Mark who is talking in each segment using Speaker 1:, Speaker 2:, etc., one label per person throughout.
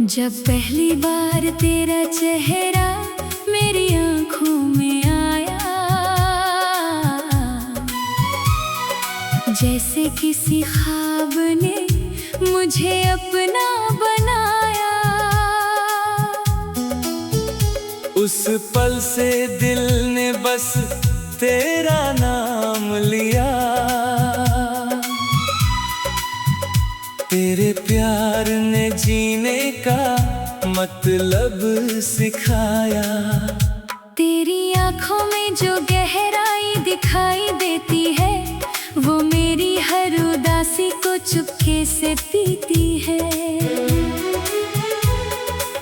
Speaker 1: जब पहली बार तेरा चेहरा मेरी आंखों में आया, जैसे किसी ख्वाब ने मुझे अपना बनाया।
Speaker 2: उस पल से दिल ने बस तेरा नाम लिया, तेरे प्यार ने जीने का मतलब सिखाया।
Speaker 1: तेरी आंखों में जो गहराई दिखाई देती है, वो मेरी हर उदासी को चुपके से पीती है।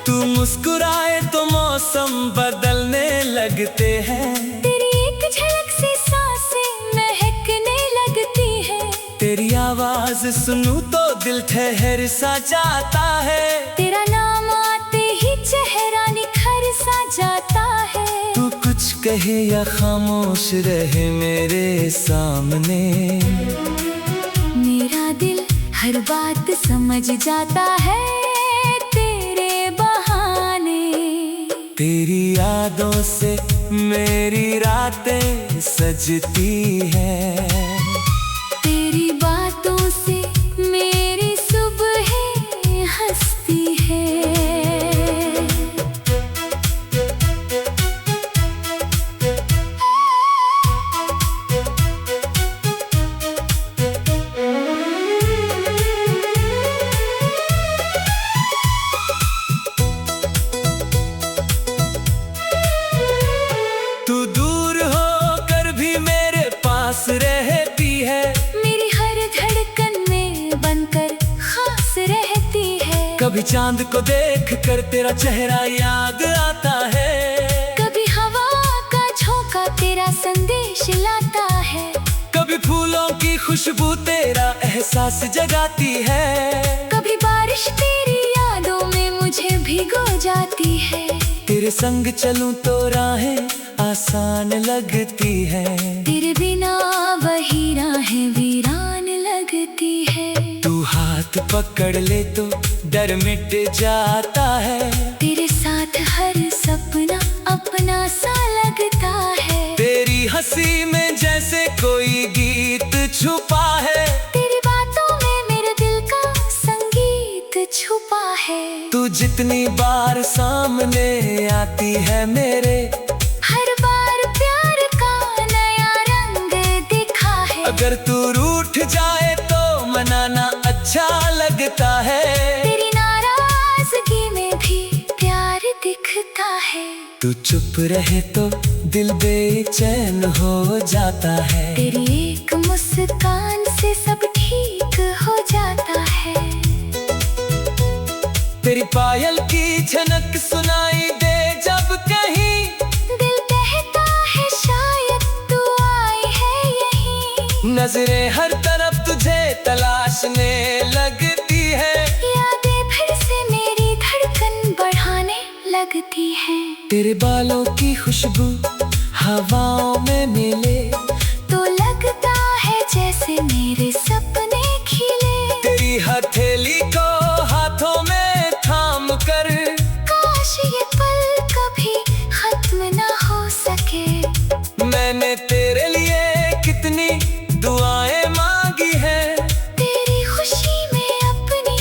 Speaker 2: तू मुस्कुराए तो मौसम बदलने लगते हैं,
Speaker 1: तेरी एक झलक से सांसें महकने लगती है।
Speaker 2: तेरी आवाज सुनूं तो दिल ठहर सा जाता है।
Speaker 1: तेरा नाम आते ही चेहरा निखर सा जाता है।
Speaker 2: तू कुछ कहे या खामोश रहे मेरे सामने,
Speaker 1: मेरा दिल हर बात समझ जाता है तेरे बहाने।
Speaker 2: तेरी यादों से मेरी रातें सजती हैं,
Speaker 1: तेरी बातों से मेरी सुबहें हंसती है।
Speaker 2: तू दूर होकर भी मेरे पास रहती है,
Speaker 1: मेरी हर धड़कन में बनकर खास रहती है।
Speaker 2: कभी चांद को देख कर तेरा चेहरा याद आता है,
Speaker 1: कभी हवा का झोंका तेरा संदेश लाता है।
Speaker 2: कभी फूलों की खुशबू तेरा एहसास जगाती है।
Speaker 1: कभी बारिश तेरी यादों में मुझे भिगो जाती है।
Speaker 2: तेरे संग चलूं तो राहें आसान लगती है,
Speaker 1: तेरे बिना वही राहें वीरान लगती है।
Speaker 2: तू हाथ पकड़ ले तो डर मिट जाता है,
Speaker 1: तेरे साथ हर सपना अपना सा लगता है।
Speaker 2: तेरी हंसी में जैसे कोई गीत छुपा है,
Speaker 1: तेरी बातों में मेरे दिल का संगीत छुपा है।
Speaker 2: तू जितनी बार सामने आती है मेरे,
Speaker 1: हर बार प्यार का नया रंग दिखा है।
Speaker 2: अगर तू रूठ जाए तो मनाना अच्छा लगता है।
Speaker 1: तेरी नाराजगी में भी प्यार दिखता है।
Speaker 2: तू चुप रहे तो दिल बेचैन हो जाता है।
Speaker 1: तेरी एक मुस्कान से सब ठीक हो जाता है।
Speaker 2: तेरी पायल की झनक सुनाई दे जब कहीं,
Speaker 1: दिल कहता है शायद तू आई है यहीं।
Speaker 2: नजरें हर तरफ तुझे तलाशने लगती है,
Speaker 1: यादें फिर से मेरी धड़कन बढ़ाने लगती है।
Speaker 2: तेरे बालों की खुशबू हवाओं में मिले
Speaker 1: तो लगता है जैसे मेरे सपने खिले।
Speaker 2: तेरी हथेली को हाथों में थाम कर,
Speaker 1: काश ये पल कभी खत्म ना हो सके।
Speaker 2: मैंने तेरे लिए कितनी दुआएं मांगी है,
Speaker 1: तेरी खुशी में अपनी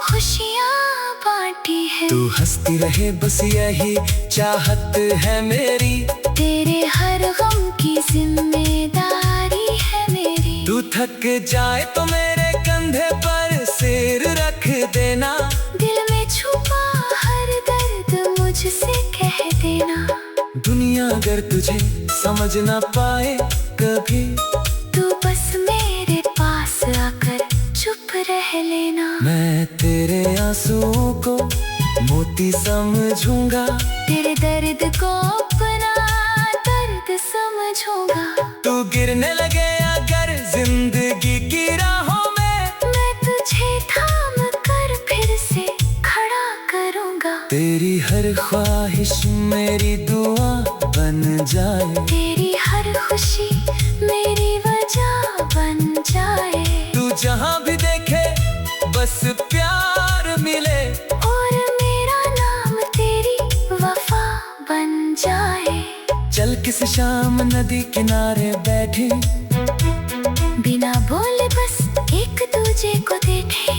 Speaker 1: खुशियाँ बांटी है।
Speaker 2: तू हंसती रहे बस यही चाहत है मेरी,
Speaker 1: तेरे हर गम की जिम्मेदारी है मेरी।
Speaker 2: तू थक जाए तो मेरे कंधे पर सिर रख देना,
Speaker 1: दिल में छुपा हर दर्द मुझसे कह देना।
Speaker 2: दुनिया अगर तुझे समझ ना पाए कभी,
Speaker 1: तू बस मेरे पास आकर चुप रह लेना।
Speaker 2: मैं तेरे आंसुओं को मोती समझूंगा,
Speaker 1: तेरे दर्द को अपना दर्द समझूंगा।
Speaker 2: तू गिरने लगे अगर जिंदगी की राहों में,
Speaker 1: मैं तुझे थाम कर फिर से खड़ा करूंगा।
Speaker 2: तेरी हर ख्वाहिश मेरी दुआ बन जाए,
Speaker 1: तेरी हर खुशी मेरी वजह बन जाए।
Speaker 2: तू जहाँ भी देखे बस प्यार मिले,
Speaker 1: और
Speaker 2: शाम नदी किनारे बैठे,
Speaker 1: बिना बोले बस एक दूजे को देखे।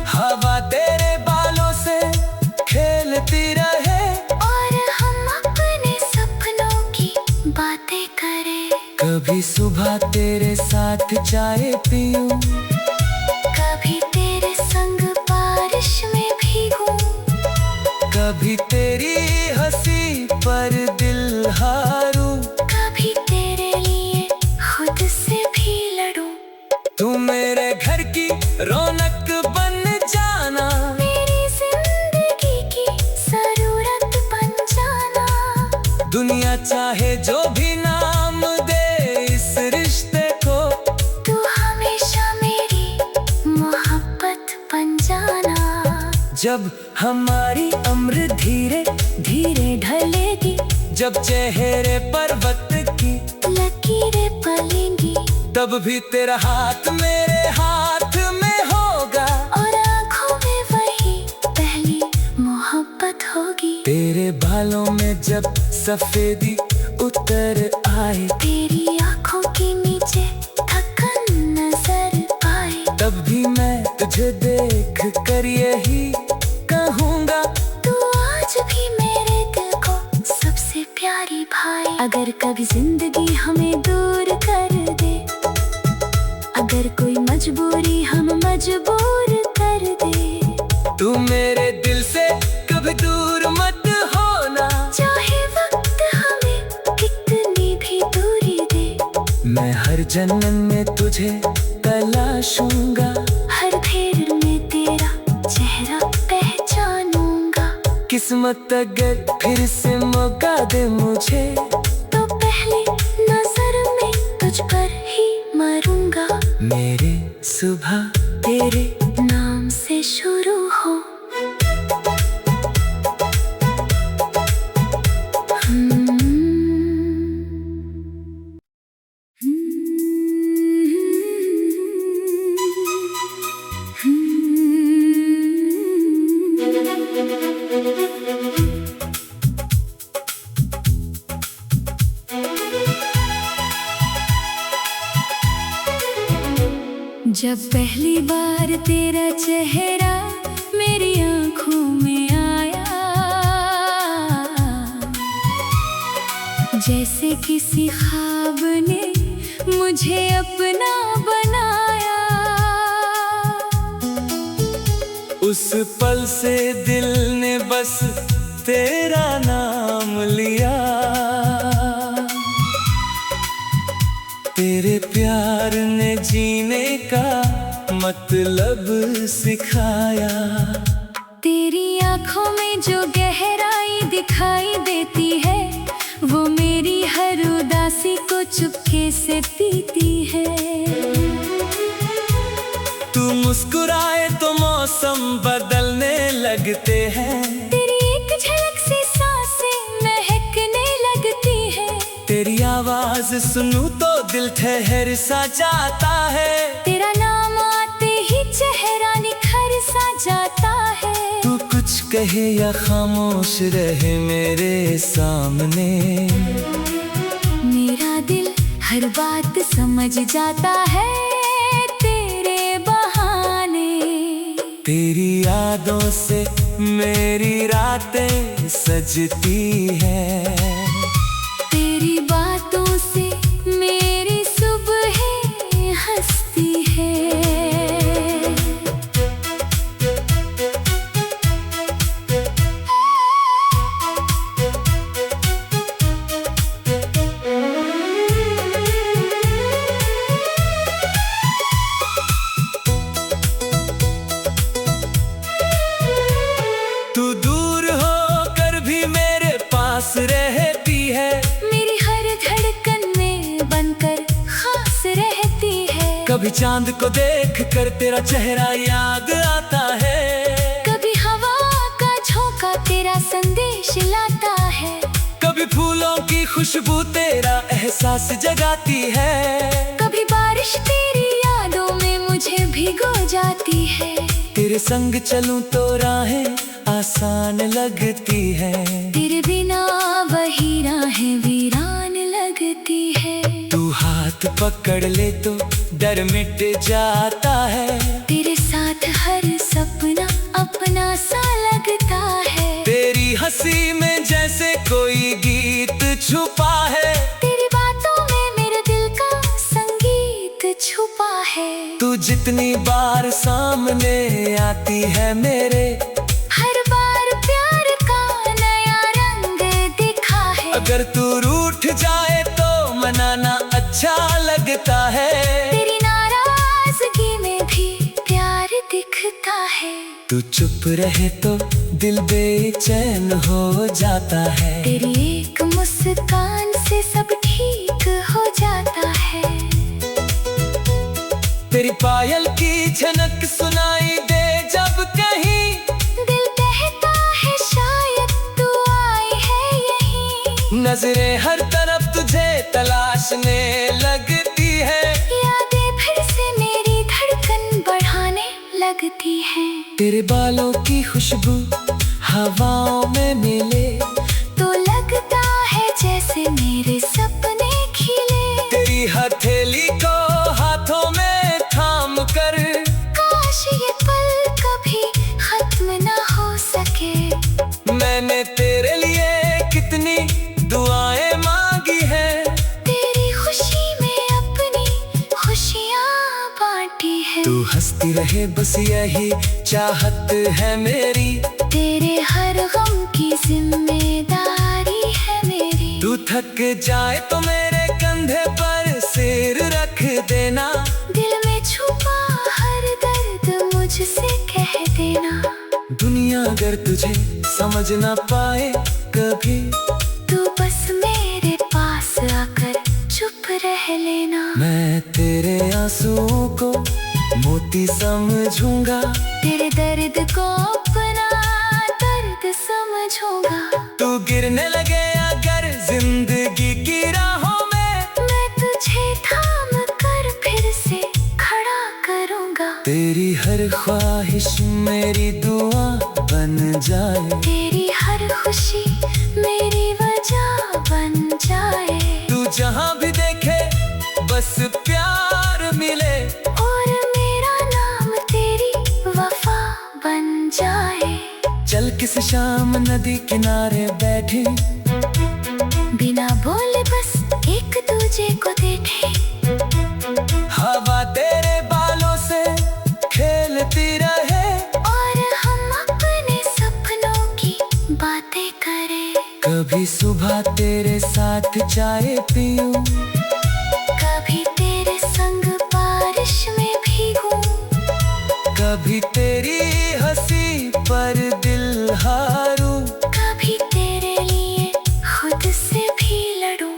Speaker 2: हवा तेरे बालों से खेलती रहे
Speaker 1: और हम अपने सपनों की बातें करें।
Speaker 2: कभी सुबह तेरे साथ चाय पीऊं,
Speaker 1: कभी तेरे संग बारिश में भीगूं।
Speaker 2: कभी तेरी हंसी पर दिल हारूं,
Speaker 1: कभी तेरे लिए खुद से भी लड़ूं।
Speaker 2: तू मेरे घर की रौनक बन जाना,
Speaker 1: मेरी जिंदगी की जरूरत बन जाना।
Speaker 2: दुनिया चाहे जो भी नाम दे इस रिश्ते को,
Speaker 1: तू हमेशा मेरी मोहब्बत बन जाना।
Speaker 2: जब हमारी उम्र धीरे धीरे ढलेगी, जब चेहरे पर वक्त की
Speaker 1: लकीरें पलेंगी,
Speaker 2: तब भी तेरा हाथ मेरे हाथ में होगा
Speaker 1: और आँखों में वही पहली मोहब्बत होगी।
Speaker 2: तेरे बालों में जब सफेदी उतर आए,
Speaker 1: तेरी आँखों के नीचे थकन नजर आए,
Speaker 2: तब भी मैं तुझे देख कर यही कहूँगा,
Speaker 1: तू आज भी मेरे दिल को सबसे प्यारी भाई। अगर कभी जिंदगी हमें दूर कर दे, अगर कोई मजबूरी हम मजबूर कर दे,
Speaker 2: तू मेरे दिल से कभी दूर मत होना,
Speaker 1: चाहे वक्त हमें कितनी भी दूरी दे।
Speaker 2: मैं हर जन्म में तुझे तलाशूंगा,
Speaker 1: हर फेर में तेरा चेहरा पहचानूंगा।
Speaker 2: किस्मत अगर फिर से मौका दे मुझे,
Speaker 1: तो पहली नजर में तुझ पर ही मरूंगा।
Speaker 2: मेरे सुबह तेरे
Speaker 1: नाम से शुरू हो। जब पहली बार तेरा चेहरा मेरी आँखों में आया, जैसे किसी ख्वाब ने मुझे अपना बनाया।
Speaker 2: उस पल से दिल ने बस तेरा नाम लिया, तेरे प्यार ने जीने का मतलब सिखाया।
Speaker 1: तेरी आँखों में जो गहराई दिखाई देती है, वो मेरी हर उदासी को चुपके से पीती है।
Speaker 2: तू मुस्कुराए तो मौसम बदलने लगते हैं,
Speaker 1: तेरी एक झलक से सांसें महकने लगती है।
Speaker 2: तेरी आवाज सुनूं तो दिल ठहर सा जाता है,
Speaker 1: तेरा नाम आते ही चेहरा निखर सा जाता है।
Speaker 2: तू कुछ कहे या खामोश रहे मेरे सामने,
Speaker 1: मेरा दिल हर बात समझ जाता है तेरे बहाने।
Speaker 2: तेरी यादों से मेरी रातें सजती हैं,
Speaker 1: तेरी बातों से मेरी सुबह हंसती है।
Speaker 2: तू दूर होकर भी मेरे पास रहती है,
Speaker 1: मेरी हर धड़कन में बनकर खास रहती है।
Speaker 2: कभी चांद को देख कर तेरा चेहरा याद आता है,
Speaker 1: कभी हवा का झोंका तेरा संदेश लाता है।
Speaker 2: कभी फूलों की खुशबू तेरा एहसास जगाती है,
Speaker 1: कभी बारिश तेरी यादों में मुझे भिगो जाती है।
Speaker 2: तेरे संग चलूं तो राहें आसान लगती है।
Speaker 1: तेरे बिना वही राहें वीरान लगती है।
Speaker 2: तू हाथ पकड़ ले तो डर मिट जाता है।
Speaker 1: तेरे साथ हर सपना अपना सा लगता है।
Speaker 2: तेरी हंसी में जैसे कोई गीत छुपा है।
Speaker 1: तेरी बातों में मेरे दिल का संगीत छुपा है।
Speaker 2: तू जितनी बार सामने आती है मेरे,
Speaker 1: हर बार प्यार का नया रंग दिखा है।
Speaker 2: अगर तू रूठ जाए तो मनाना अच्छा लगता है।
Speaker 1: तेरी नाराजगी में भी प्यार दिखता है।
Speaker 2: तू चुप रहे तो दिल बेचैन हो जाता है।
Speaker 1: तेरी एक मुस्कान से सब ठीक हो जाता है।
Speaker 2: तेरी पायल की झनक सुनाई दे जब कहीं,
Speaker 1: दिल कहता है शायद तू आई है यहीं।
Speaker 2: नजरें हर तरफ तुझे तलाशने लगती है।
Speaker 1: यादें फिर से मेरी धड़कन बढ़ाने लगती है।
Speaker 2: तेरे बालों की खुशबू हवाओं में मिले
Speaker 1: तो लगता है जैसे मेरे सपने खिले।
Speaker 2: तेरी हथेली को हाथों में थाम कर,
Speaker 1: काश ये पल कभी खत्म ना हो सके।
Speaker 2: मैंने तेरे लिए कितनी दुआएं मांगी है।
Speaker 1: तेरी खुशी में अपनी खुशियाँ बांटी है।
Speaker 2: तू हंसती रहे बस यही चाहत है मेरी।
Speaker 1: तेरे हर गम की जिम्मेदारी है मेरी।
Speaker 2: तू थक जाए तो मेरे कंधे पर सिर रख देना।
Speaker 1: दिल में छुपा हर दर्द मुझसे कह देना।
Speaker 2: दुनिया अगर तुझे समझ ना पाए कभी,
Speaker 1: तू बस मेरे पास आकर चुप रह लेना।
Speaker 2: मैं तेरे आंसुओं को मोती समझूंगा।
Speaker 1: तेरे दर्द को अपना दर्द समझूंगा।
Speaker 2: तू गिरने लगे अगर जिंदगी की राहों में,
Speaker 1: मैं तुझे थाम कर फिर से खड़ा करूंगा।
Speaker 2: तेरी हर ख्वाहिश मेरी दुआ बन जाए।
Speaker 1: तेरी हर खुशी मेरी वजह बन जाए।
Speaker 2: तू जहाँ भी देखे बस प्यार मिले,
Speaker 1: और मेरा नाम तेरी वफा बन जाए।
Speaker 2: चल किसी शाम नदी किनारे बैठे,
Speaker 1: बिना बोले बस एक दूजे को देखे।
Speaker 2: हवा तेरे बालों से खेलती रहे,
Speaker 1: और हम अपने सपनों की बातें करें।
Speaker 2: कभी सुबह तेरे साथ चाय पीऊं,
Speaker 1: कभी तेरे संग बारिश में भीगूं।
Speaker 2: कभी तेरी हंसी पर दिल हारूं।
Speaker 1: कभी तेरे लिए खुद से भी लड़ूं।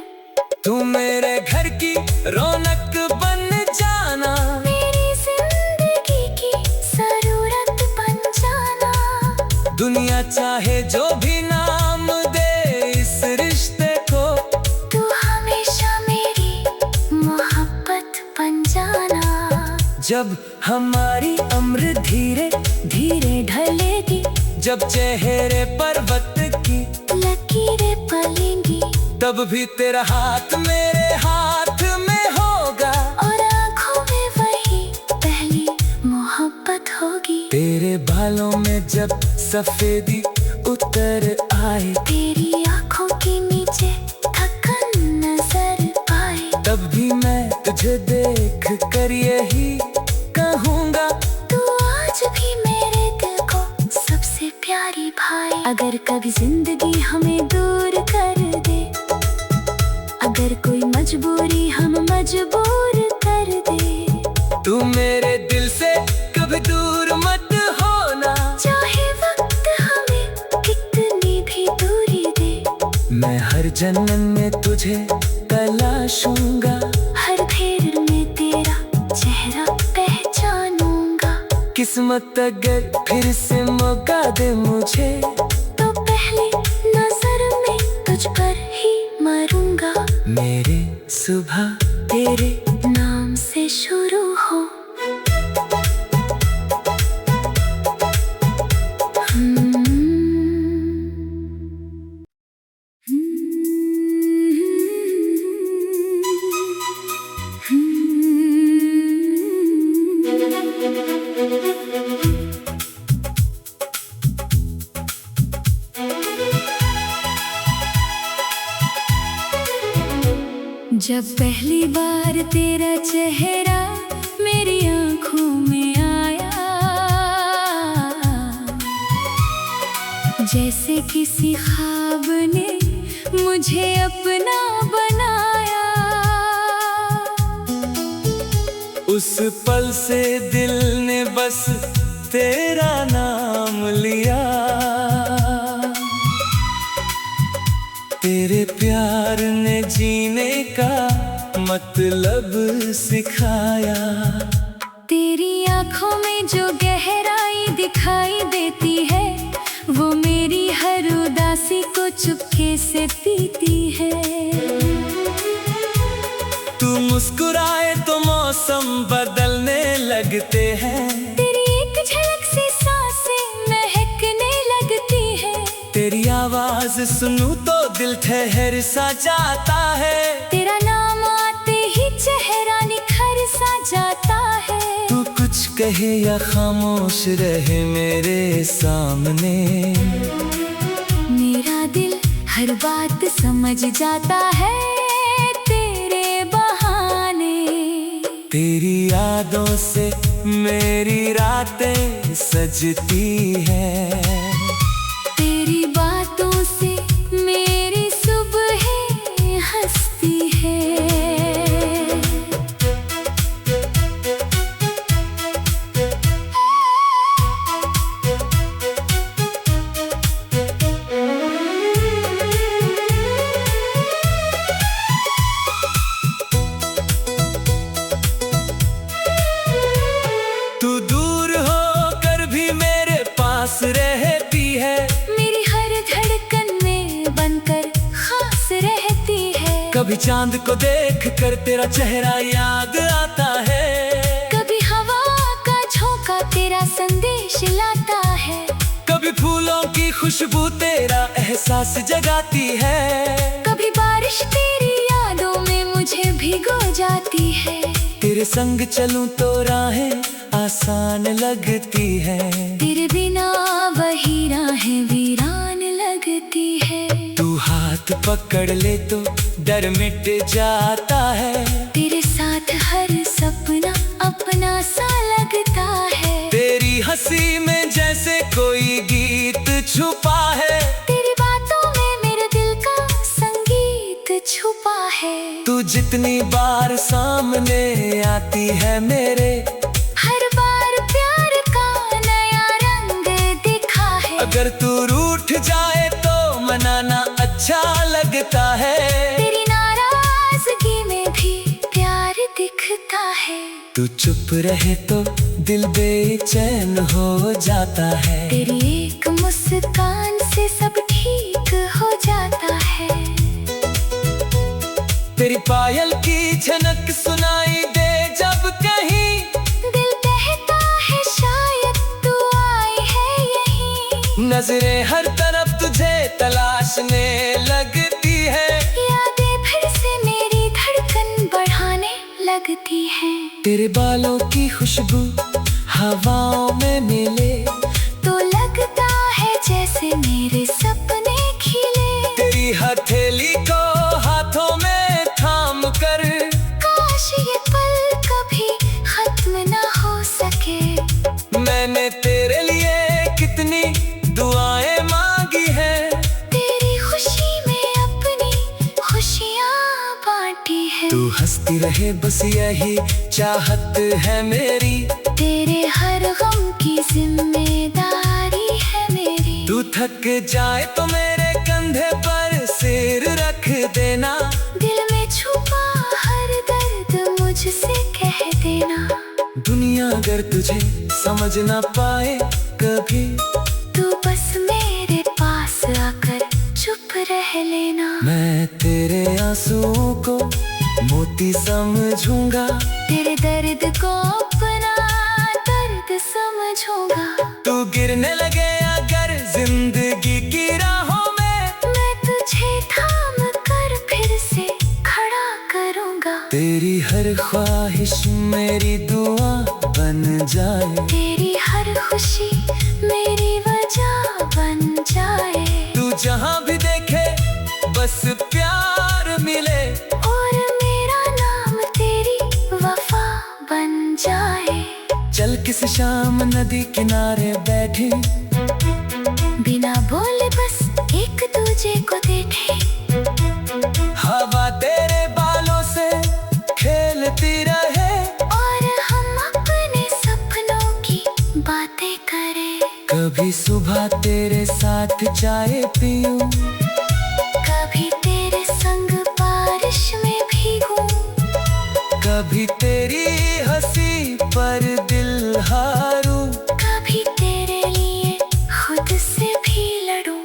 Speaker 2: तू मेरे घर की रौनक बन जाना।
Speaker 1: मेरी जिंदगी की जरूरत बन जाना।
Speaker 2: दुनिया चाहे जो भी नाम दे इस रिश्ते को,
Speaker 1: तू हमेशा मेरी मोहब्बत बन जाना।
Speaker 2: जब हमारी उम्र धीरे धीरे ढलेगी, जब चेहरे पर वक्त की
Speaker 1: लकीरें पलेंगी,
Speaker 2: तब भी तेरा हाथ मेरे हाथ में होगा।
Speaker 1: और आँखों में वही पहली मोहब्बत होगी।
Speaker 2: तेरे बालों में जब सफेदी उतर आए,
Speaker 1: तेरी आँखों के नीचे थकन नजर आए,
Speaker 2: तब भी मैं तुझे देख कर यही कहूँगा।
Speaker 1: तू आज भी मेरे दिल को सबसे प्यारी भाई। अगर कभी जिंदगी हमें दूर कर दे, अगर कोई मजबूरी हम मजबूर कर दे,
Speaker 2: तू मेरे दिल से कभी दूर मत होना।
Speaker 1: चाहे वक्त हमें कितनी भी दूरी दे,
Speaker 2: मैं हर जन्म में तुझे तलाशूंगा।
Speaker 1: हर फेर में तेरा चेहरा पहचानूंगा।
Speaker 2: किस्मत अगर फिर से मौका दे मुझे,
Speaker 1: तो पहले नजर में तुझ पर ही मरूंगा।
Speaker 2: मेरे सुबह तेरे
Speaker 1: नाम से शुरू हो। जब पहली बार तेरा चेहरा मेरी आंखों में आया, जैसे किसी ख्वाब ने मुझे अपना बनाया।
Speaker 2: उस पल से दिल ने बस तेरा नाम लिया, तेरे प्यार ने जीने का मतलब सिखाया।
Speaker 1: तेरी आंखों में जो गहराई दिखाई देती है, वो मेरी हर उदासी को चुपके से पीती है।
Speaker 2: तू मुस्कुराए तो मौसम बदलने लगते हैं,
Speaker 1: तेरी एक झलक से सांसें महकने लगती है।
Speaker 2: तेरी आवाज सुनूं तो दिल ठहर सा जाता है।
Speaker 1: तेरा नाम आते ही चेहरा निखर सा जाता है।
Speaker 2: तू कुछ कहे या खामोश रहे मेरे सामने,
Speaker 1: मेरा दिल हर बात समझ जाता है तेरे बहाने।
Speaker 2: तेरी यादों से मेरी रातें सजती हैं,
Speaker 1: तेरी बातों से मेरी सुबह हंसती है।
Speaker 2: तू दूर होकर भी मेरे पास रहती है,
Speaker 1: मेरी हर धड़कन में बनकर खास रहती है।
Speaker 2: कभी चांद को देख कर तेरा चेहरा याद आता है,
Speaker 1: कभी हवा का झोंका तेरा संदेश लाता है।
Speaker 2: कभी फूलों की खुशबू तेरा एहसास जगाती है।
Speaker 1: कभी बारिश तेरी यादों में मुझे भिगो जाती है।
Speaker 2: तेरे संग चलूं तो राहें आसान लगती है,
Speaker 1: तेरे बिना वही राहें वीरान लगती है।
Speaker 2: तू हाथ पकड़ ले तो डर मिट जाता है,
Speaker 1: तेरे साथ हर सपना अपना सा लगता है।
Speaker 2: तेरी हंसी में जैसे कोई गीत छुपा है,
Speaker 1: तेरी बातों में मेरे दिल का संगीत छुपा है।
Speaker 2: तू जितनी बार सामने आती है मेरे,
Speaker 1: हर बार प्यार का नया रंग दिखा है।
Speaker 2: अगर तू रूठ जाए तो मनाना अच्छा लगता है।
Speaker 1: तेरी नाराजगी में भी प्यार दिखता है।
Speaker 2: तू चुप रहे तो दिल बेचैन हो जाता है।
Speaker 1: तेरी एक मुस्कान से सब ठीक हो जाता है।
Speaker 2: तेरी पायल की झनक सुनाई दे जब कहीं,
Speaker 1: दिल कहता है शायद तू आई है यहीं।
Speaker 2: नजरें हर तरफ तुझे तलाशने लगती है,
Speaker 1: यादें फिर से मेरी धड़कन बढ़ाने लगती है।
Speaker 2: तेरे बालों की खुशबू हवाओं में मिले
Speaker 1: तो लगता है जैसे मेरे सपने खिले।
Speaker 2: तेरी हथेली को हाथों में थाम कर,
Speaker 1: काश ये पल कभी खत्म ना हो सके।
Speaker 2: मैंने तेरे लिए कितनी दुआएं मांगी है,
Speaker 1: तेरी खुशी में अपनी खुशियाँ बांटी है।
Speaker 2: तू हंसती रहे बस यही चाहत है मेरी,
Speaker 1: तेरे हर गम की जिम्मेदारी है मेरी।
Speaker 2: तू थक जाए तो मेरे कंधे पर सिर रख देना,
Speaker 1: दिल में छुपा हर दर्द मुझसे कह देना।
Speaker 2: दुनिया अगर तुझे समझ ना पाए कभी,
Speaker 1: तू बस मेरे पास आकर चुप रह लेना।
Speaker 2: मैं तेरे आंसुओं को मोती समझूंगा,
Speaker 1: तेरे दर्द को अपना दर्द समझूंगा।
Speaker 2: तू गिरने लगे अगर जिंदगी की राहों में,
Speaker 1: मैं तुझे थाम कर फिर से खड़ा करूंगा।
Speaker 2: तेरी हर ख्वाहिश मेरी दुआ बन जाए।
Speaker 1: तेरी हर खुशी मेरी वजह बन जाए।
Speaker 2: तू जहाँ भी देखे बस प्यार मिले,
Speaker 1: और मेरा नाम तेरी वफा बन जाए।
Speaker 2: चल किसी शाम नदी किनारे बैठे,
Speaker 1: बिना बोले बस एक दूजे को देखे।
Speaker 2: हवा तेरे बालों से खेलती रहे,
Speaker 1: और हम अपने सपनों की बातें करें।
Speaker 2: कभी सुबह तेरे साथ चाय पीऊं,
Speaker 1: कभी तेरे संग बारिश में भीगूं।
Speaker 2: कभी तेरी हंसी पर दिल हारूं,
Speaker 1: कभी तेरे लिए खुद से भी लड़ूं।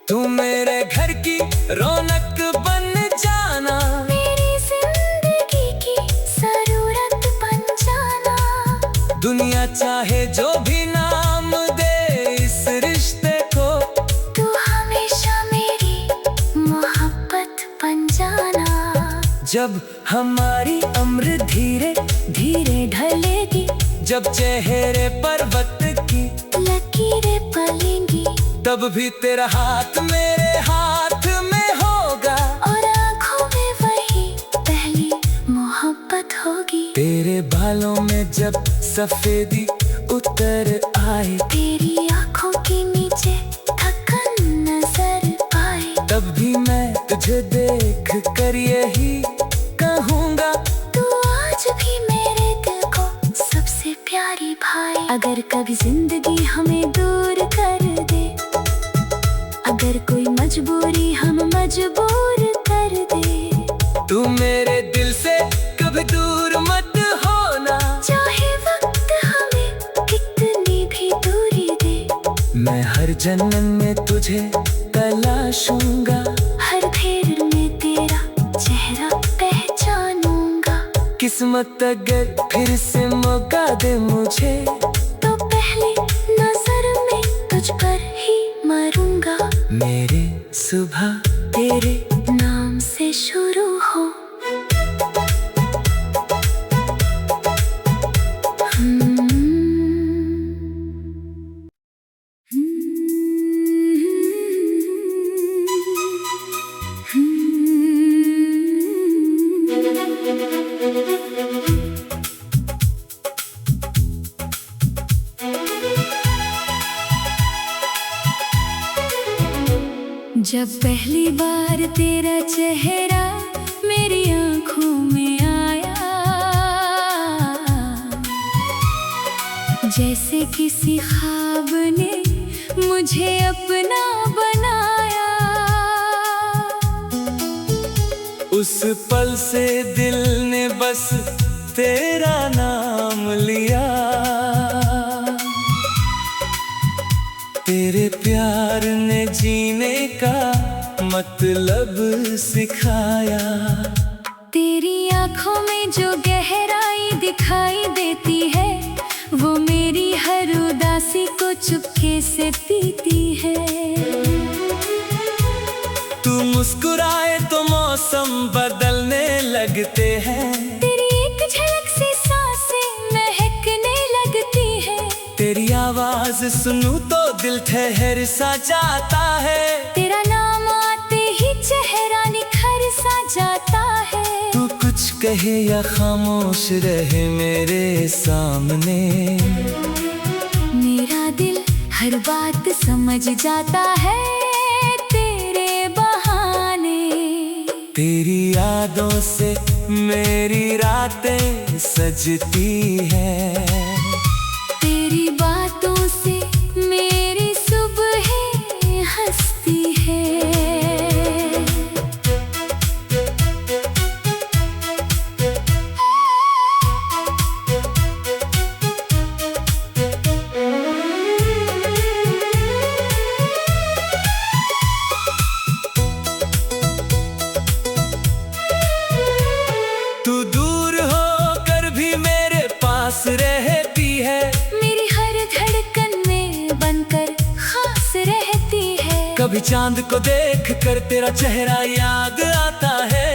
Speaker 2: तू मेरे घर की रौनक बन जाना,
Speaker 1: मेरी जिंदगी की जरूरत बन जाना।
Speaker 2: दुनिया चाहे जो भी नाम दे इस रिश्ते को,
Speaker 1: तू हमेशा मेरी मोहब्बत बन जाना।
Speaker 2: जब हमारी उम्र धीरे धीरे ढलेगी, जब चेहरे पर वक्त की
Speaker 1: लकीरें पलेंगी,
Speaker 2: तब भी तेरा हाथ मेरे हाथ में होगा,
Speaker 1: और आँखों में वही पहली मोहब्बत होगी।
Speaker 2: तेरे बालों में जब सफेदी उतर आए,
Speaker 1: तेरी आँखों के नीचे थकन नजर आए,
Speaker 2: तब भी मैं तुझे देख कर यही कहूँगा,
Speaker 1: तू आज भी मेरे दिल को सबसे प्यारी भाई। अगर कभी जिंदगी हमें दूर कर दे, अगर कोई मजबूरी हम मजबूर कर दे,
Speaker 2: तू मेरे दिल से कभी दूर मत होना,
Speaker 1: चाहे वक्त हमें कितनी भी दूरी दे।
Speaker 2: मैं हर जन्म में तुझे तलाशूंगा,
Speaker 1: हर फेर में तेरा चेहरा पहचानूंगा।
Speaker 2: किस्मत अगर फिर से मौका दे मुझे,
Speaker 1: तो पहले नजर में तुझ पर ही मरूंगा।
Speaker 2: मेरे सुबह तेरे
Speaker 1: नाम से शुरू हो। जब पहली बार तेरा चेहरा मेरी आंखों में आया, जैसे किसी ख्वाब ने मुझे अपना बनाया।
Speaker 2: उस पल से दिल ने बस तेरा नाम लिया, तेरे प्यार ने जीने का मतलब सिखाया।
Speaker 1: तेरी आंखों में जो गहराई दिखाई देती है, वो मेरी हर उदासी को चुपके से पीती है।
Speaker 2: तू मुस्कुराए तो मौसम बदलने लगते हैं,
Speaker 1: तेरी एक झलक से सांसें महकने लगती है।
Speaker 2: तेरी आवाज सुनूं तो दिल ठहर सा जाता है,
Speaker 1: तेरा नाम आते ही चेहरा निखर सा जाता है।
Speaker 2: तू कुछ कहे या खामोश रहे मेरे सामने,
Speaker 1: मेरा दिल हर बात समझ जाता है तेरे बहाने।
Speaker 2: तेरी यादों से मेरी रातें सजती हैं,
Speaker 1: तेरी बातों से मेरी सुबह हंसती है।
Speaker 2: तू दूर होकर भी मेरे पास रहती है,
Speaker 1: मेरी हर धड़कन में बनकर खास रहती है।
Speaker 2: कभी चांद को देख कर तेरा चेहरा याद आता है,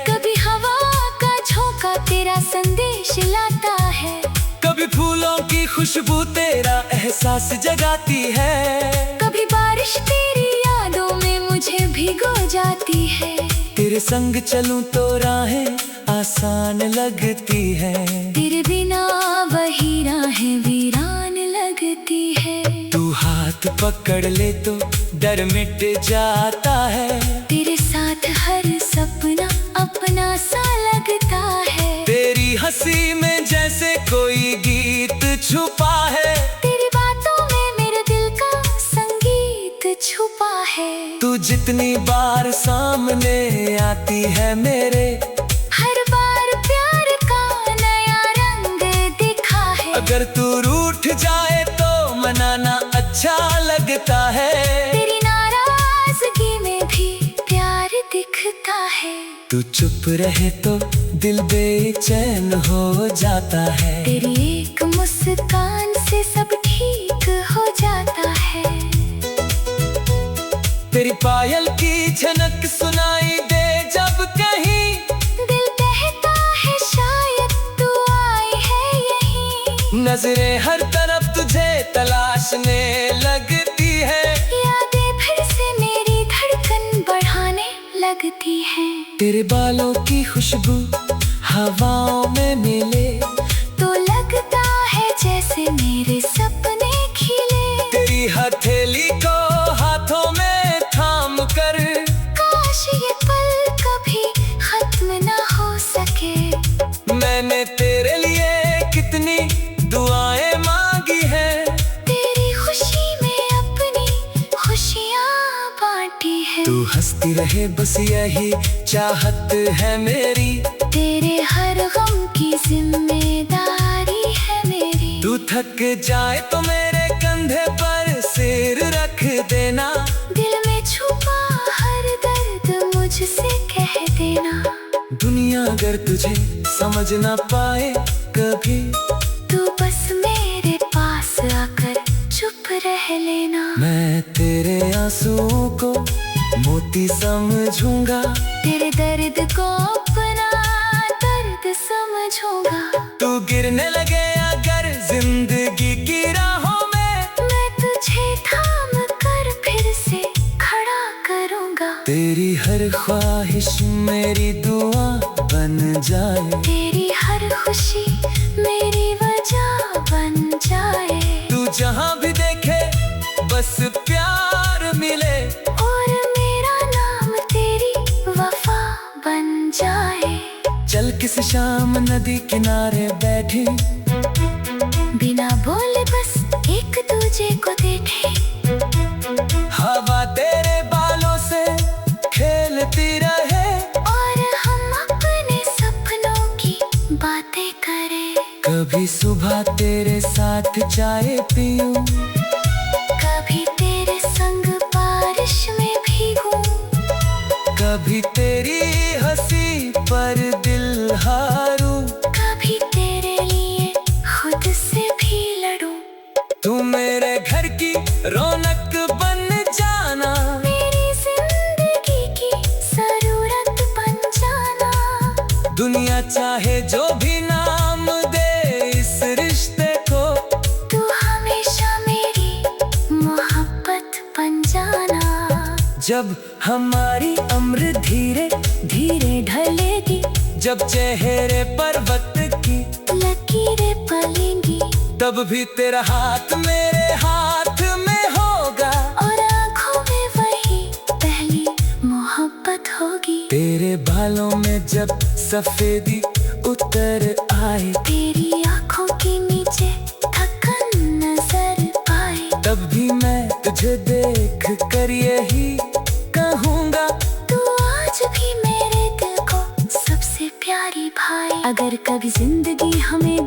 Speaker 1: कभी हवा का झोंका तेरा संदेश लाता है।
Speaker 2: कभी कभी फूलों की खुशबू तेरा एहसास जगाती है।
Speaker 1: कभी बारिश तेरी यादों में मुझे भिगो जाती है।
Speaker 2: तेरे संग चलूं तो राहें आसान लगती है।
Speaker 1: तेरे बिना वही राहें वीरान लगती है।
Speaker 2: तू हाथ पकड़ ले तो डर मिट जाता है।
Speaker 1: तेरे साथ हर सपना अपना सा लगता है।
Speaker 2: तेरी हंसी में जैसे कोई गीत छुपा है।
Speaker 1: तेरी बातों में मेरे दिल का संगीत छुपा है।
Speaker 2: तू जितनी बार सामने आती है मेरे,
Speaker 1: हर बार प्यार का नया रंग दिखा है।
Speaker 2: अगर तू रूठ जाए तो मनाना अच्छा लगता है।
Speaker 1: तेरी नाराजगी में भी प्यार दिखता है।
Speaker 2: तू चुप रहे तो दिल बेचैन हो जाता है।
Speaker 1: तेरी एक मुस्कान से सब ठीक हो जाता है।
Speaker 2: तेरी पायल की झनक सुनाई दे जब कहीं,
Speaker 1: दिल कहता है शायद तू आई है यहीं।
Speaker 2: नजरें हर तरफ तुझे तलाशने लगती है।
Speaker 1: यादें फिर से मेरी धड़कन बढ़ाने लगती है।
Speaker 2: तेरे बालों की खुशबू हवाओं में मिले
Speaker 1: तो लगता है जैसे मेरे सपने खिले।
Speaker 2: तेरी हथेली को हाथों में थाम कर,
Speaker 1: काश ये पल कभी खत्म ना हो सके।
Speaker 2: मैंने तेरे लिए कितनी दुआएं मांगी है।
Speaker 1: तेरी खुशी में अपनी खुशियाँ बांटी है।
Speaker 2: तू हंसती रहे बस यही चाहत है मेरी।
Speaker 1: तेरे हर गम की जिम्मेदारी है मेरी।
Speaker 2: तू थक जाए तो मेरे कंधे पर सिर रख देना।
Speaker 1: दिल में छुपा हर दर्द मुझसे कह देना।
Speaker 2: दुनिया अगर तुझे समझ ना पाए कभी,
Speaker 1: तू बस मेरे पास आकर चुप रह लेना।
Speaker 2: मैं तेरे आंसुओं को मोती समझूंगा।
Speaker 1: तेरे दर्द को अपना दर्द समझूंगा।
Speaker 2: तू गिरने लगे अगर जिंदगी की राहों में,
Speaker 1: मैं तुझे थाम कर फिर से खड़ा करूंगा।
Speaker 2: तेरी हर ख्वाहिश मेरी दुआ बन जाए।
Speaker 1: तेरी हर खुशी मेरी वजह बन जाए।
Speaker 2: तू जहाँ भी देखे बस प्यार मिले,
Speaker 1: और मेरा नाम तेरी वफा बन जाए।
Speaker 2: चल किसी शाम नदी किनारे बैठे,
Speaker 1: बिना बोले बस एक दूजे को देखे।
Speaker 2: हवा तेरे बालों से खेलती रहे,
Speaker 1: और हम अपने सपनों की बातें करें।
Speaker 2: कभी सुबह तेरे साथ चाय पीऊं,
Speaker 1: कभी तेरे संग बारिश में भीगूं।
Speaker 2: कभी तेरी हंसी पर दिल हारूं।
Speaker 1: कभी तेरे लिए खुद से भी लड़ूं।
Speaker 2: तू मेरे घर की रौनक बन जाना।
Speaker 1: मेरी जिंदगी की जरूरत बन जाना।
Speaker 2: दुनिया चाहे जो भी नाम दे इस रिश्ते को,
Speaker 1: तू हमेशा मेरी मोहब्बत बन जाना।
Speaker 2: जब हमारी उम्र धीरे धीरे ढलेगी, जब चेहरे पर वक्त की
Speaker 1: लकीरें पलेंगी,
Speaker 2: तब भी तेरा हाथ मेरे हाथ में होगा।
Speaker 1: और आँखों में वही पहली मोहब्बत होगी।
Speaker 2: तेरे बालों में जब सफेदी उतर आए,
Speaker 1: तेरी आँखों के नीचे थकन नजर आए,
Speaker 2: तब भी मैं तुझे देख कर यही कहूँगा।
Speaker 1: तू आज भी मेरे दिल को सबसे प्यारी भाई। अगर कभी जिंदगी हमें